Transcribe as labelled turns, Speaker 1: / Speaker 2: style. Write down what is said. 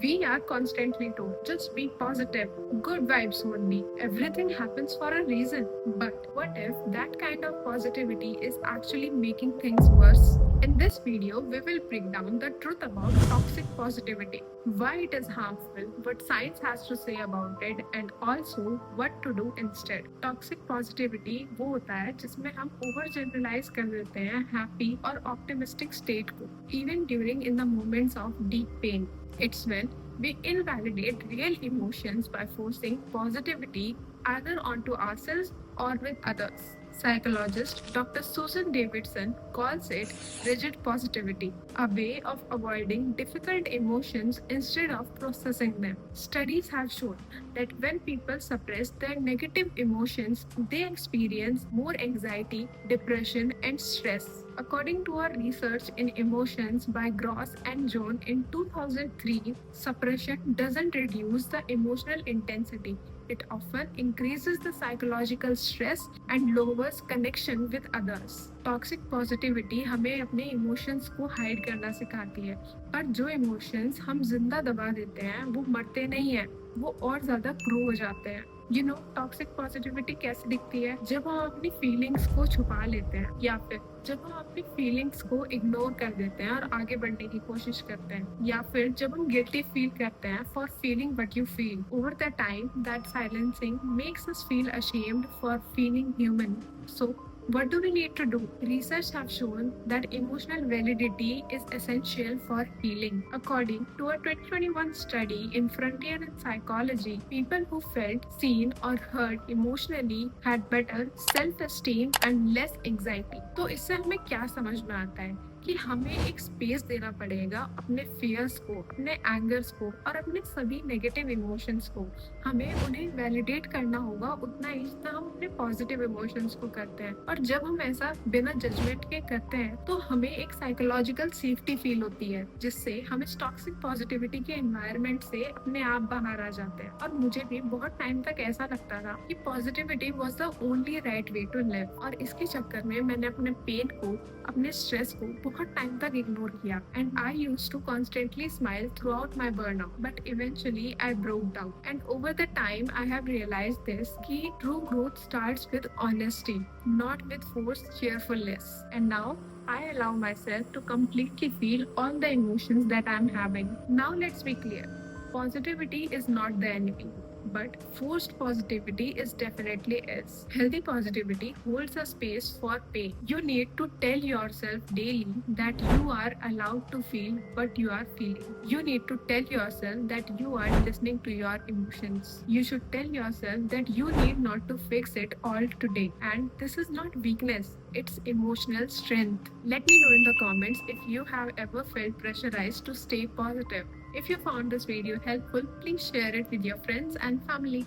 Speaker 1: We are constantly told, just be positive, good vibes only. Everything happens for a reason. But what if that kind of positivity is actually making things worse? In this video, we will break down the truth about toxic positivity, why it is harmful, what science has to say about it, and also what to do instead. Toxic positivity वो होता है जिसमें हम over generalise कर देते हैं happy और optimistic state को, even during in the moments of deep pain. It's when we invalidate real emotions by forcing positivity either onto ourselves or with others. Psychologist Dr. Susan Davidson calls it rigid positivity, a way of avoiding difficult emotions instead of processing them. Studies have shown that when people suppress their negative emotions, they experience more anxiety, depression, and stress. According to our research in emotions by Gross and Jones in 2003, suppression doesn't reduce the emotional intensity. It often increases the psychological stress and lowers connection with others. Toxic positivity हमें अपने emotions को hide करना सिखाती है, पर जो emotions हम जिंदा दबा देते हैं वो मरते नहीं हैं, वो और ज्यादा ग्रो हो जाते हैं. टॉक्सिक पॉजिटिविटी कैसे दिखती है? जब हम अपनी फीलिंग्स को छुपा लेते हैं या फिर जब हम अपनी फीलिंग्स को इग्नोर कर देते हैं और आगे बढ़ने की कोशिश करते हैं, या फिर जब हम गिल्टी फील करते हैं for feeling what you feel. Over the time that silencing makes us feel ashamed for feeling human. So what do we need to do? Research have shown that emotional validity is essential for healing. According to a 2021 study in Frontier in Psychology, people who felt seen or heard emotionally had better self-esteem and less anxiety. तो इससे हमें क्या समझ में आता है कि हमें एक स्पेस देना पड़ेगा अपने फियर्स को, अपने एंगर्स को और अपने सभी नेगेटिव इमोशंस को. हमें उन्हें वैलिडेट करना होगा उतना ही जितना हम अपने पॉजिटिव इमोशंस को करते हैं. और जब हम ऐसा बिना जजमेंट के करते हैं तो हमें एक साइकोलॉजिकल सेफ्टी फील होती है, जिससे हम इस टॉक्सिक पॉजिटिविटी के एनवायरनमेंट से अपने आप बाहर आ जाते हैं. और मुझे भी बहुत टाइम तक ऐसा लगता था कि positivity was the only right way to live, और इसके चक्कर में मैंने अपने पेन को, अपने स्ट्रेस को बहुत टाइम तक इग्नोर किया. And I used to constantly smile throughout my burnout, but eventually I broke down. And over the time I have realised this कि true growth starts with honesty, not with forced cheerfulness. And now I allow myself to completely feel all the emotions that I'm having. Now let's be clear. Positivity is not the enemy, but forced positivity is definitely is. Healthy positivity holds a space for pain. You need to tell yourself daily that you are allowed to feel what you are feeling. You need to tell yourself that you are listening to your emotions. You should tell yourself that you need not to fix it all today. And this is not weakness, it's emotional strength. Let me know in the comments if you have ever felt pressurized to stay positive. If you found this video helpful, please share it with your friends and family.